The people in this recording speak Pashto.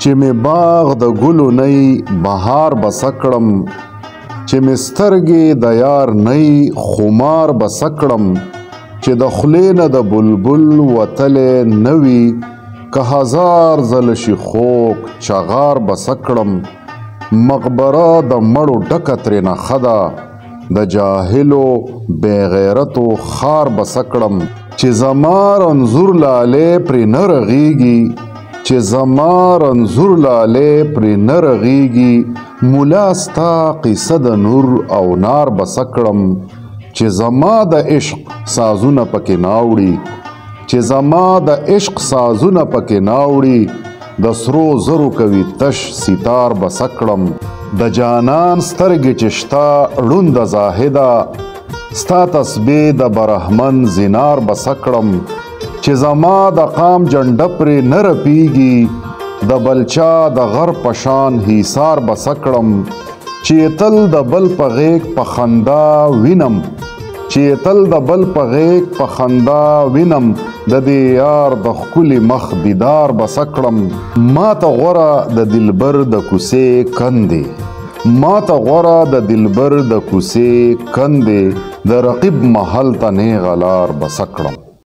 چې می باغ د ګلو نی بهار بسکړم چې می سترګې د یار نی خمار بسکړم چې د خولې نه د بلبل وتلی نوي که هزار ځله شي خوږ چغار بسکړم مقبره د مړو ډکه ترېنه ښه ده د جاهلو بې غیرتو خار بسکړم چې زما رنځور لالې پرې نه رغېږي چې زما رنځور لالې پرې نه رغېږي ملا ستا قصه د نور او نار بسکړم چې زما د عشق سازونه پکې ناوړي چې زما د عشق سازونه پکې ناوړي د سرو زرو کوي تش ستار بسکړم د جانان سترګې چې شته ړوند زاهده ستا تسبیح د برهمن زینار بسکړم چې زما د قام جنډه پرې نه رپیږي د بلچا د غر په شان حصار بسکړم چې تل د بل په غیږ په خندا وینم چې تل د بل په غیږ په خندا وینم د دې یار د ښکلي مخ دیدار بسکړم ما ته غوره د دلبر د کوڅې کندې ما ته غوره د دلبر د کوڅې کندې د رقیب محل ته نیغه لار بسکړم